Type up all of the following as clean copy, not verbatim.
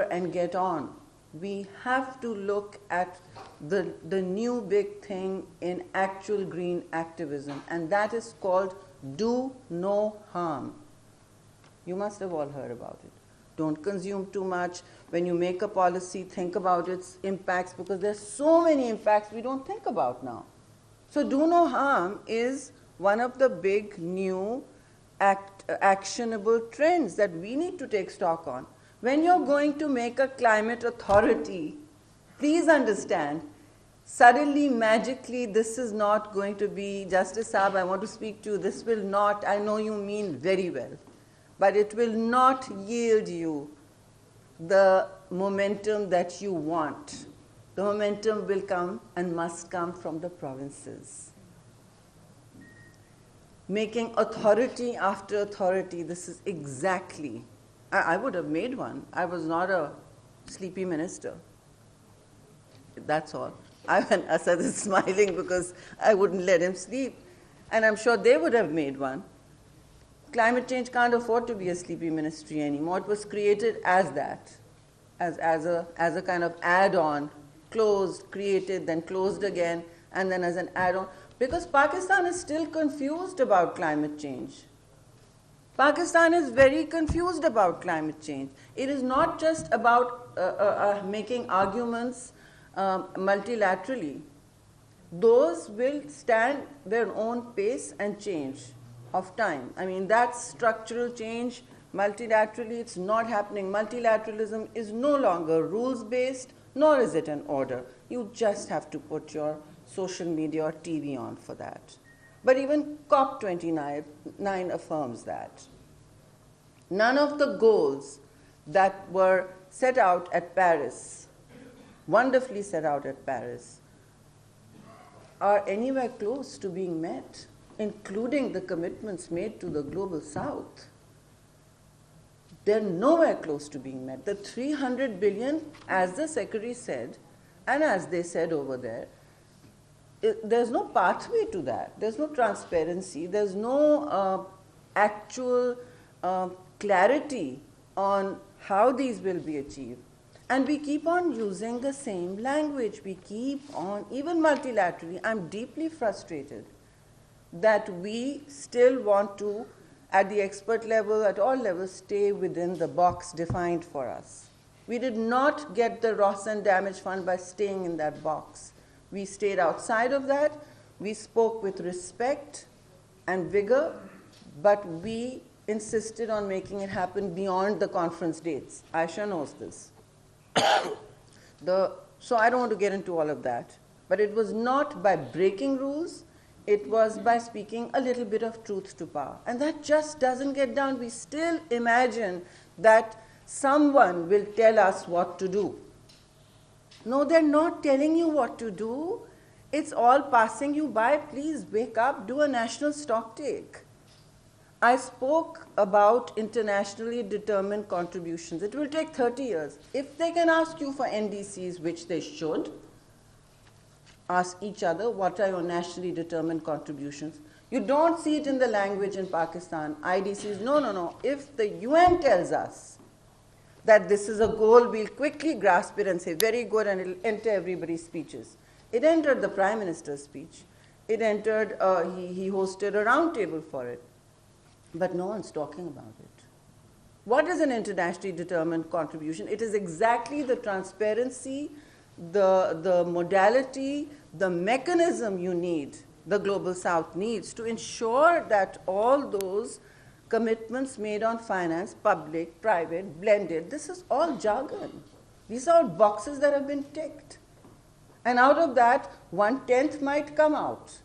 and get on. We have to look at the new big thing in actual green activism, and that is called do no harm. You must have all heard about it. Don't consume too much. When you make a policy, think about its impacts, because there's so many impacts we don't think about now. So do no harm is one of the big new actionable trends that we need to take stock on. When you're going to make a climate authority, please understand, suddenly, magically, this is not going to be, Justice Saab, I want to speak to you, this will not, I know you mean very well, but it will not yield you the momentum that you want. The momentum will come and must come from the provinces. Making authority after authority, this is exactly, I would have made one. I was not a sleepy minister. That's all. Asad is smiling because I wouldn't let him sleep. And I'm sure they would have made one. Climate change can't afford to be a sleepy ministry anymore. It was created as that, as a kind of add-on, closed, created, then closed again, and then as an add-on. Because Pakistan is still confused about climate change. Pakistan is very confused about climate change. It is not just about making arguments multilaterally. Those will stand their own pace and change of time. I mean, that's structural change. Multilaterally, it's not happening. Multilateralism is no longer rules-based, nor is it an order. You just have to put your social media or TV on for that. But even COP29 affirms that. None of the goals that were set out at Paris, wonderfully set out at Paris, are anywhere close to being met, including the commitments made to the global south. They're nowhere close to being met. The 300 billion, as the secretary said, and as they said over there, there's no pathway to that. There's no transparency. There's no actual clarity on how these will be achieved. And we keep on using the same language. We keep on, even multilaterally, I'm deeply frustrated that we still want to, at the expert level, at all levels, stay within the box defined for us. We did not get the loss and damage fund by staying in that box. We stayed outside of that. We spoke with respect and vigor, but we insisted on making it happen beyond the conference dates. Aisha knows this. So I don't want to get into all of that. But it was not by breaking rules. It was by speaking a little bit of truth to power. And that just doesn't get done. We still imagine that someone will tell us what to do. No, they're not telling you what to do. It's all passing you by. Please wake up, do a national stocktake. I spoke about internationally determined contributions. It will take 30 years. If they can ask you for NDCs, which they should, ask each other, what are your nationally determined contributions? You don't see it in the language in Pakistan. IDCs, no. If the UN tells us that this is a goal, we'll quickly grasp it and say, very good, and it'll enter everybody's speeches. It entered the Prime Minister's speech. It entered, he hosted a roundtable for it. But no one's talking about it. What is an internationally determined contribution? It is exactly the transparency, the modality, the mechanism you need, the Global South needs to ensure that all those commitments made on finance, public, private, blended, this is all jargon. These are all boxes that have been ticked. And out of that, 1/10 might come out.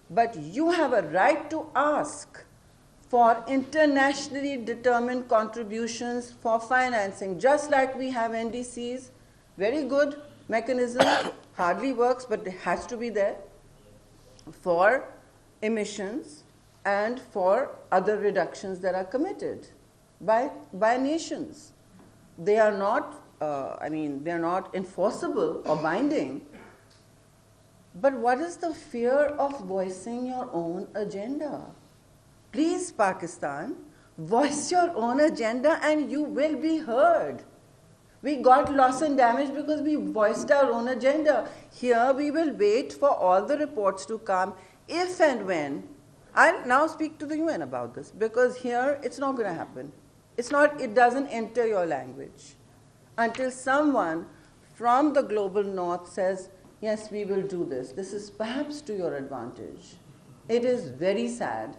But you have a right to ask for internationally determined contributions for financing, just like we have NDCs. Very good mechanism, hardly works, but it has to be there for emissions and for other reductions that are committed by nations. They are not, they are not enforceable or binding. But what is the fear of voicing your own agenda? Please, Pakistan, voice your own agenda and you will be heard. We got loss and damage because we voiced our own agenda. Here we will wait for all the reports to come if and when. I'll now speak to the UN about this, because here it's not going to happen. It doesn't enter your language until someone from the global north says, yes, we will do this. This is perhaps to your advantage. It is very sad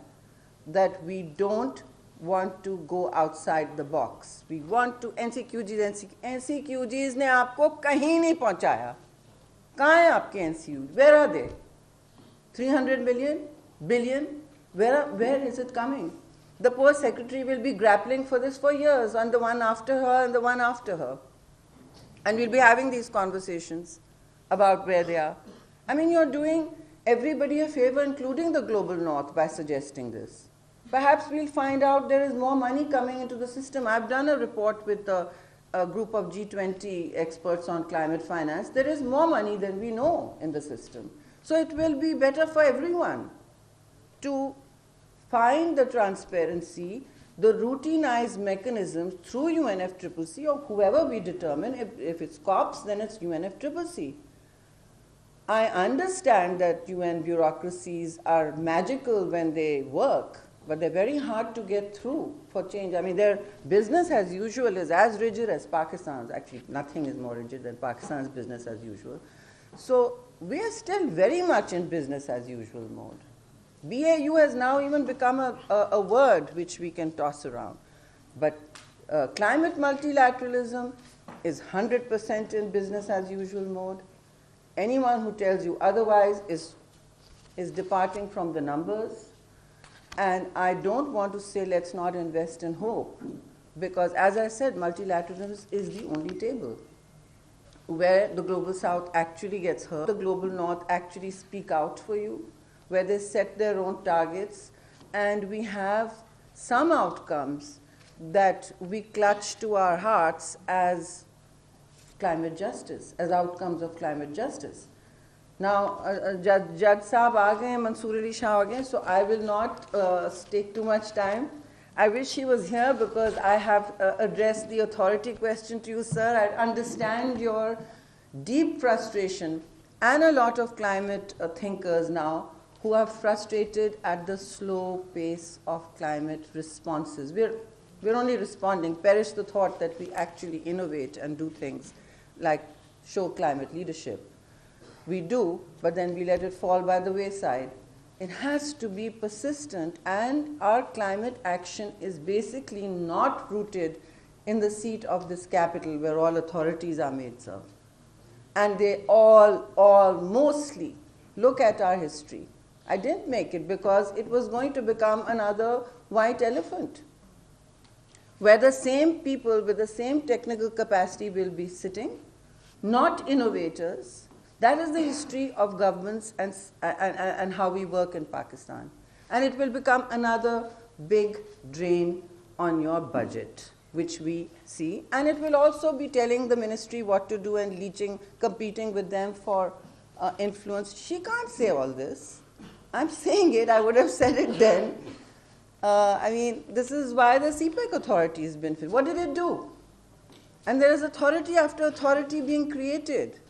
that we don't want to go outside the box. We want to NCQGs ने आपको कहीं नहीं पहुंचाया. कहाँ हैं आपके NCQs? Where are they? 300 million? Billion? Where is it coming? The poor secretary will be grappling for this for years, and the one after her and the one after her. And we'll be having these conversations about where they are. I mean, you're doing everybody a favor, including the global north, by suggesting this. Perhaps we'll find out there is more money coming into the system. I've done a report with a group of G20 experts on climate finance. There is more money than we know in the system. So it will be better for everyone to find the transparency, the routinized mechanisms through UNFCCC or whoever we determine. If it's COPS, then it's UNFCCC. I understand that UN bureaucracies are magical when they work, but they're very hard to get through for change. I mean, their business as usual is as rigid as Pakistan's. Actually, nothing is more rigid than Pakistan's business as usual. So we are still very much in business as usual mode. BAU has now even become a word which we can toss around. But climate multilateralism is 100% in business as usual mode. Anyone who tells you otherwise is departing from the numbers. And I don't want to say let's not invest in hope, because as I said, multilateralism is the only table where the global south actually gets heard, the global north actually speak out for you, where they set their own targets, and we have some outcomes that we clutch to our hearts as climate justice, as outcomes of climate justice. Now, Judge Saab aa gaye, Mansoor Ali Shah aa gaye, so I will not take too much time. I wish he was here because I have addressed the authority question to you, sir. I understand your deep frustration, and a lot of climate thinkers now who are frustrated at the slow pace of climate responses. We're only responding. Perish the thought that we actually innovate and do things like show climate leadership. We do, but then we let it fall by the wayside. It has to be persistent, and our climate action is basically not rooted in the seat of this capital where all authorities are made of. And they all mostly look at our history. I didn't make it because it was going to become another white elephant, where the same people with the same technical capacity will be sitting, not innovators. That is the history of governments and how we work in Pakistan. And it will become another big drain on your budget, which we see. And it will also be telling the ministry what to do and competing with them for influence. She can't say all this. I'm saying it. I would have said it then. I mean, this is why the CPEC authority has been filled. What did it do? And there is authority after authority being created.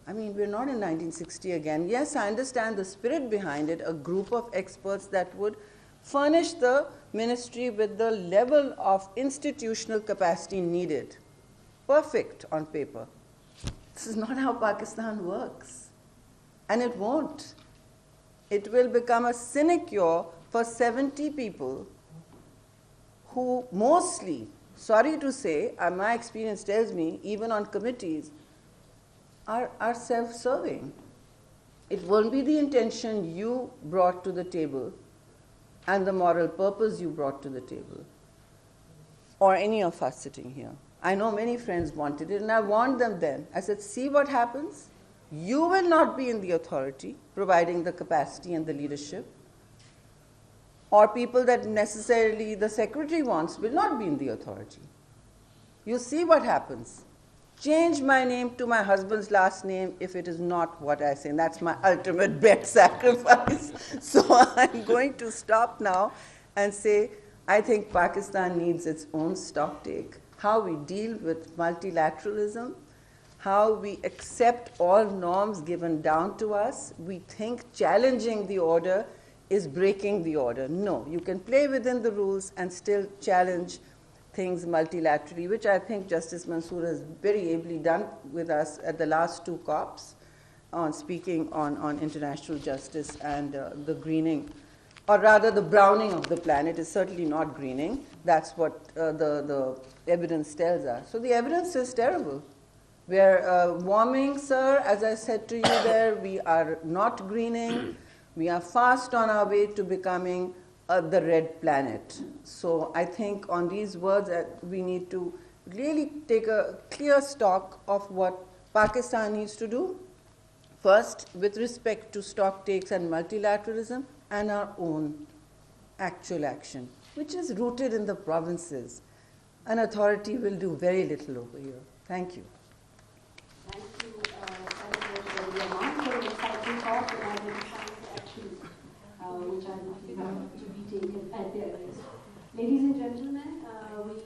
I mean, we're not in 1960 again. Yes, I understand the spirit behind it, a group of experts that would furnish the ministry with the level of institutional capacity needed. Perfect on paper. This is not how Pakistan works. And it won't. It will become a sinecure for 70 people who mostly, sorry to say, my experience tells me, even on committees, are self-serving. It won't be the intention you brought to the table and the moral purpose you brought to the table, or any of us sitting here. I know many friends wanted it, and I warned them then. I said, see what happens? You will not be in the authority, providing the capacity and the leadership, or people that necessarily the secretary wants will not be in the authority. You see what happens. Change my name to my husband's last name if it is not what I say. And that's my ultimate bet sacrifice. So I'm going to stop now and say, I think Pakistan needs its own stocktake. how we deal with multilateralism, how we accept all norms given down to us. We think challenging the order is breaking the order. No, you can play within the rules and still challenge things multilaterally, which I think Justice Mansoor has very ably done with us at the last two COPs on speaking on international justice and the greening, or rather the browning of the planet is certainly not greening. That's what the evidence tells us. So the evidence is terrible. We are warming, sir, as I said to you there, we are not greening. We are fast on our way to becoming the red planet. So I think on these words we need to really take a clear stock of what Pakistan needs to do. First, with respect to stock takes and multilateralism, and our own actual action, which is rooted in the provinces. An authority will do very little over here. Thank you. Thank you, Rehman, for an exciting talk and identifying the actions which are to be taken at their risk. Ladies and gentlemen,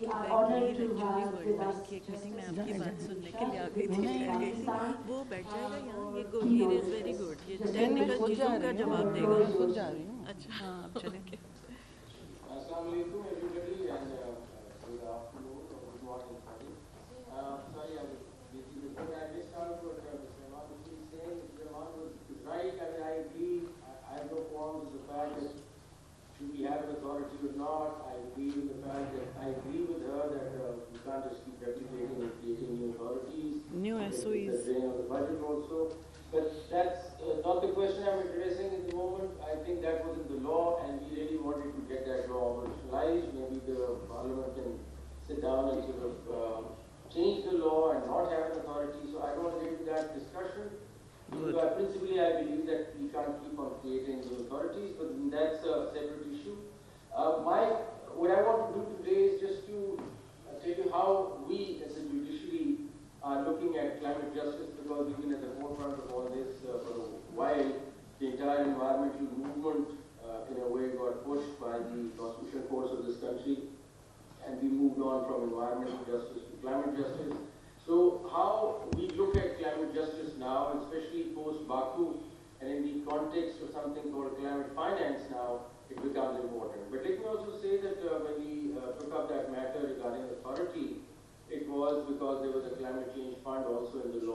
we are honored to have with us Justice वो बैठ जाएगा यहाँ ये गोहीर is very good ये technical चीजों का जवाब देगा अच्छा हाँ आप चलें अस्सलाम वालेकुम everybody and good afternoon or good morning sorry I was busy before I just started what Mr. Rehman was saying. Mr. Rehman was right. I mean I agree. I have no qualms with the fact that should we have an authority or not. I agree with the fact that I agree with her that we can't just keep replicating and creating new authorities. New SOEs. The drain on the budget also. But that's not the question I'm addressing at the moment. I think that was in the law and we really wanted to get that law operationalized. Maybe the Parliament can sit down and sort of change the law and not have an authority. So I don't want to get into that discussion. Principally, I believe that we can't keep on creating new authorities, but that's a separate issue. What I want to do today is just to tell you how we as a judiciary are looking at climate justice, because we've been at the forefront of all this for a while. The entire environmental movement in a way got pushed by the constitutional courts of this country, and we moved on from environmental justice to climate justice. So how we look at climate justice now, especially post-Baku, and in the context of something called climate finance now, it becomes important. But let me also say that when we took up that matter regarding authority, it was because there was a climate change fund also in the law.